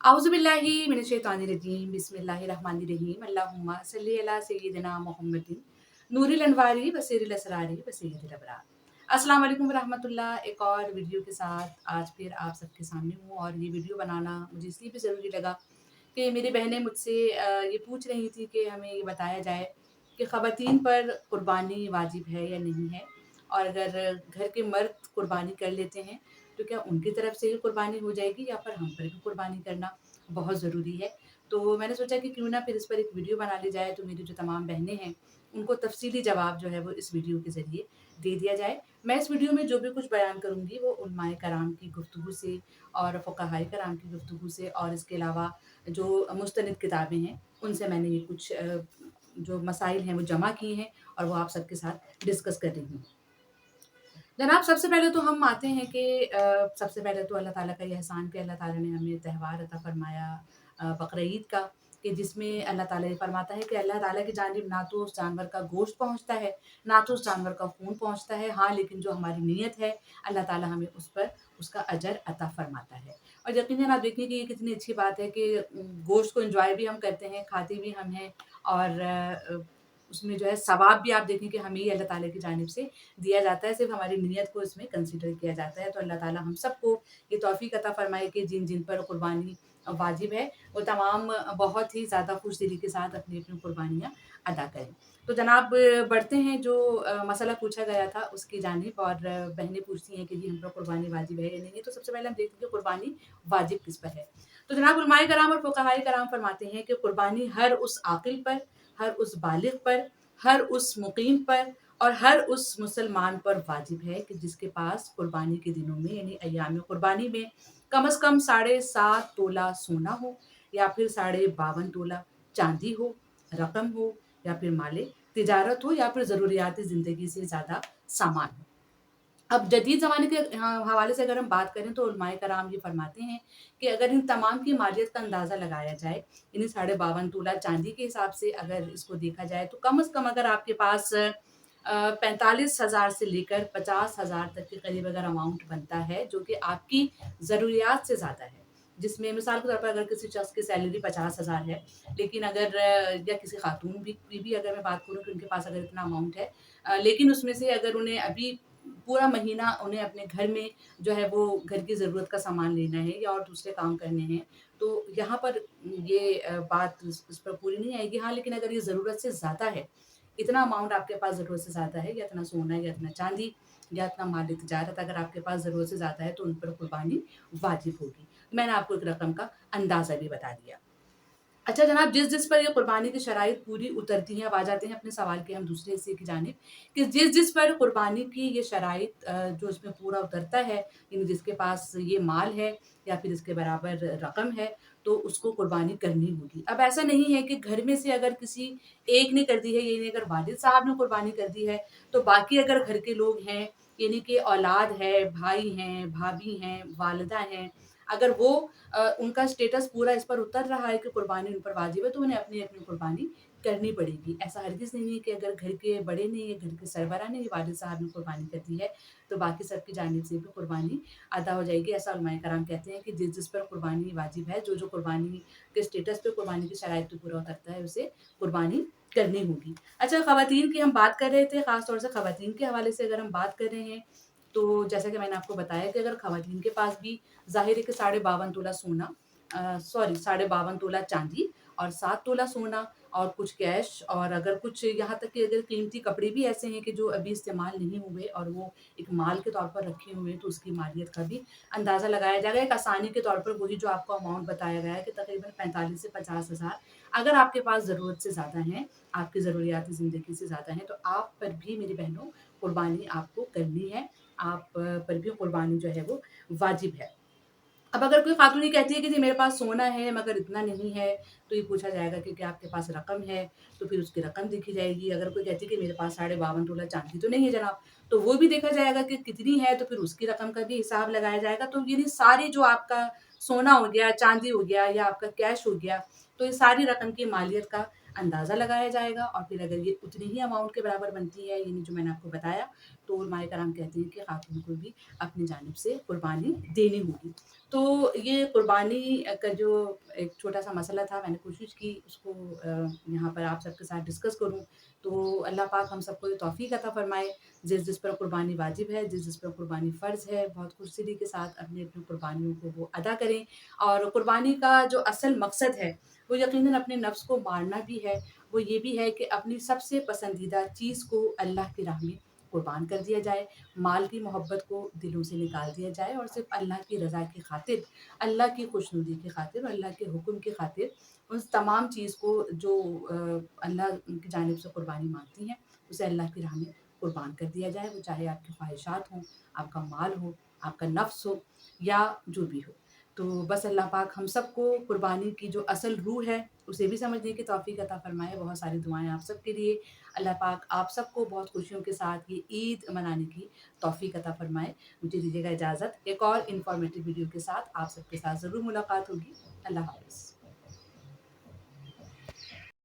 औज़ुबिल्लाहि मिनश्शैतानिर्रजीम बिस्मिल्लाहिर्रहमानिर्रहीम अल्लाहुम्मा सल्लि अला सय्यिदिना मुहम्मदिन नूरिल अनवारी व सिरिल असरारी व सय्यिदिल अबरार। अस्सलाम वालेकुम रहमतुल्लाह। एक और वीडियो के साथ आज फिर आप सबके सामने हूँ और ये वीडियो बनाना मुझे इसलिए भी ज़रूरी लगा कि मेरी बहनें मुझसे ये पूछ रही थी कि हमें ये बताया जाए कि ख़वातीन पर कुर्बानी वाजिब है या नहीं है, और अगर घर के मर्द कुर्बानी कर लेते हैं तो क्या उनकी तरफ से ही कुर्बानी हो जाएगी या फिर हम पर भी कुर्बानी करना बहुत ज़रूरी है। तो मैंने सोचा कि क्यों ना फिर इस पर एक वीडियो बना ली जाए, तो मेरी जो तमाम बहनें हैं उनको तफसीली जवाब जो है वो इस वीडियो के ज़रिए दे दिया जाए। मैं इस वीडियो में जो भी कुछ बयान करूँगी वो उलमाए कराम की गुफ्तगू से और फ़ुक़हाए कराम की गुफ्तगू से और इसके अलावा जो मुस्तनिद किताबें हैं उनसे मैंने ये कुछ जो मसाइल हैं वो जमा किए हैं और वो आप सबके साथ डिस्कस कर रही हूँ। जनाब, सबसे पहले तो हम आते हैं कि सबसे पहले तो अल्लाह ताला का ये एहसान कि अल्लाह ताला ने हमें त्यौहार अता फ़रमाया बक़रा ईद का, कि जिसमें अल्लाह ताला ये फ़रमाता है कि अल्लाह ताला की जानिब ना तो उस जानवर का गोश्त पहुँचता है, ना तो उस जानवर का खून पहुँचता है। हाँ, लेकिन जो हमारी नीयत है, अल्लाह ताला हमें उस पर उसका अजर अता फ़रमाता है। और यकीनन आप देखिए कि ये कितनी अच्छी बात है कि गोश्त को एन्जॉय भी हम करते हैं, खाते भी हम हैं और उसमें जो है सवाब भी आप देखें कि हमें ही अल्लाह ताला की जानिब से दिया जाता है, सिर्फ़ हमारी नीयत को इसमें कंसीडर किया जाता है। तो अल्लाह ताला हम सबको ये तौफ़ीक अता फ़रमाए कि जिन पर कुर्बानी वाजिब है, वो तमाम बहुत ही ज़्यादा खुशदिली के साथ अपनी-अपनी कुर्बानियाँ अदा करें। तो जनाब बढ़ते हैं जो मसला पूछा गया था उसकी जानिब, और बहनें पूछती हैं कि जी हम पर कुर्बानी वाजिब है या नहीं है। तो सबसे पहले हम देखते हैं कि कुर्बानी वाजिब किस पर है। तो जनाब उलमाए कराम और फ़ुक़हाए कराम फ़रमाते हैं कि कुर्बानी हर उस आक़िल पर, हर उस बालिग़ पर, हर उस मुक़ीम पर और हर उस मुसलमान पर वाजिब है कि जिसके पास कुर्बानी के दिनों में यानी अय्याम कुर्बानी में कम से कम 7.5 तोला सोना हो या फिर 52.5 तोला चांदी हो, रकम हो या फिर माले तिजारत हो या फिर ज़रूरियात ज़िंदगी से ज़्यादा सामान हो। अब जदीद ज़माने के हवाले से अगर हम बात करें तो उलमाए कराम ये फ़रमाते हैं कि अगर इन तमाम की मालियत का अंदाज़ा लगाया जाए, यानी 52.5 तोला चांदी के हिसाब से अगर इसको देखा जाए तो कम से कम अगर आपके पास 45,000 से लेकर 50,000 तक के करीब अगर अमाउंट बनता है, जो कि आपकी ज़रूरियात से ज़्यादा है। जिसमें मिसाल के तौर पर अगर किसी शख़्स की सैलरी 50,000 है, लेकिन अगर या किसी खातून की भी अगर मैं बात करूँ कि उनके पास अगर इतना अमाउंट है, लेकिन उसमें से अगर उन्हें अभी पूरा महीना उन्हें अपने घर में जो है वो घर की ज़रूरत का सामान लेना है या और दूसरे काम करने हैं, तो यहाँ पर ये बात इस पर पूरी नहीं आएगी। हाँ, लेकिन अगर ये ज़रूरत से ज़्यादा है, इतना अमाउंट आपके पास ज़रूरत से ज़्यादा है, या इतना सोना या इतना चांदी या इतना माल तिजारत अगर आपके पास ज़रूरत से ज़्यादा है, तो उन पर कुर्बानी वाजिब होगी। मैंने आपको एक रकम का अंदाज़ा भी बता दिया। अच्छा जनाब, जिस पर ये कुर्बानी की शराइत पूरी उतरती हैं, अब आ जाते हैं अपने सवाल के हम दूसरे हिस्से की जानिब कि जिस पर कुर्बानी की ये शराइत जो इसमें पूरा उतरता है, यानी जिसके पास ये माल है या फिर इसके बराबर रकम है, तो उसको कुर्बानी करनी होगी। अब ऐसा नहीं है कि घर में से अगर किसी एक ने कर दी है, यानी अगर वालिद साहब ने कुर्बानी कर दी है, तो बाकी अगर घर के लोग हैं, यानी कि औलाद है, भाई हैं, भाभी हैं, वालिदा हैं, अगर वो उनका स्टेटस पूरा इस पर उतर रहा है कि कुर्बानी उन पर वाजिब है, तो उन्हें अपनी-अपनी कुर्बानी करनी पड़ेगी। ऐसा हरगिज़ नहीं है कि अगर घर के बड़े ने या घर के सरबरा ने या वालिद साहब ने कुर्बानी कर दी है, तो बाकी सबकी जानिब से भी कुर्बानी अदा हो जाएगी। ऐसा उलमाए कराम कहते हैं कि जिस पर कुर्बानी वाजिब है, जो कुर्बानी के स्टेटस पे कुर्बानी की शराइत पे पूरा उतरता है, उसे कुर्बानी करनी होगी। अच्छा, ख़वातीन की हम बात कर रहे थे, ख़ास तौर से ख़वातीन के हवाले से अगर हम बात कर रहे हैं, तो जैसा कि मैंने आपको बताया कि अगर ख़वातीन के पास भी ज़ाहिर है कि 52.5 तोला सोना, 52.5 तोला चांदी और 7 तोला सोना और कुछ कैश, और अगर कुछ यहाँ तक कि अगर कीमती कपड़े भी ऐसे हैं कि जो अभी इस्तेमाल नहीं हुए और वो एक माल के तौर पर रखे हुए हैं, तो उसकी मालियत का भी अंदाज़ा लगाया जाएगा। एक आसानी के तौर पर वही जो आपको अमाउंट बताया गया है कि तकरीबन 45 से 50,000 अगर आपके पास ज़रूरत से ज़्यादा हैं, आपकी ज़रूरियात ज़िंदगी से ज़्यादा हैं, तो आप पर भी मेरी बहनों कुर्बानी आपको करनी है। आप पर भी कुर्बानी जो है वो वाजिब है। अब अगर कोई खातून ये कहती है कि जी मेरे पास सोना है मगर इतना नहीं है, तो ये पूछा जाएगा कि क्या आपके पास रकम है? तो फिर उसकी रकम देखी जाएगी। अगर कोई कहती है कि मेरे पास 52.5 तोला चांदी तो नहीं है जनाब, तो वो भी देखा जाएगा कि कितनी है, तो फिर उसकी रकम का भी हिसाब लगाया जाएगा। तो यानी सारी जो आपका सोना हो गया, चांदी हो गया या आपका कैश हो गया, तो ये सारी रकम की मालियत का اندازہ لگایا جائے گا، اور پھر اگر یہ اتنی ہی اماؤنٹ کے برابر بنتی ہے، یعنی جو میں نے آپ کو بتایا، تو علماء کرام کہتے ہیں کہ خاتون کو بھی اپنی جانب سے قربانی دینی ہوگی۔ تو یہ قربانی کا جو ایک چھوٹا سا مسئلہ تھا، میں نے کوشش کی اس کو یہاں پر آپ سب کے ساتھ ڈسکس کروں۔ تو اللہ پاک ہم سب کو یہ توفیق عطا فرمائے، جس پر قربانی واجب ہے، جس پر قربانی فرض ہے، بہت خوش دلی کے ساتھ اپنی اپنی قربانیوں کو وہ ادا کریں۔ اور قربانی کا جو اصل مقصد ہے وہ یقیناً اپنے نفس کو مارنا بھی ہے، وہ یہ بھی ہے کہ اپنی سب سے پسندیدہ چیز کو اللہ کی راہ میں قربان کر دیا جائے، مال کی محبت کو دلوں سے نکال دیا جائے، اور صرف اللہ کی رضا کی خاطر، اللہ کی خوشنودی کی خاطر اور اللہ کے حکم کی خاطر اس تمام چیز کو جو اللہ کی جانب سے قربانی مانگتی ہیں، اسے اللہ کی راہ میں قربان کر دیا جائے، وہ چاہے آپ کی خواہشات ہوں، آپ کا مال ہو، آپ کا نفس ہو، یا جو بھی ہو۔ تو بس اللہ پاک ہم سب کو قربانی کی جو اصل روح ہے اسے بھی سمجھنے کی توفیق عطا فرمائے۔ بہت ساری دعائیں آپ سب کے لیے۔ اللہ پاک آپ سب کو بہت خوشیوں کے ساتھ یہ عید منانے کی توفیق عطا فرمائے۔ مجھے دیجیے گا اجازت، ایک اور انفارمیٹیو ویڈیو کے ساتھ آپ سب کے ساتھ ضرور ملاقات ہوگی۔ اللہ حافظ۔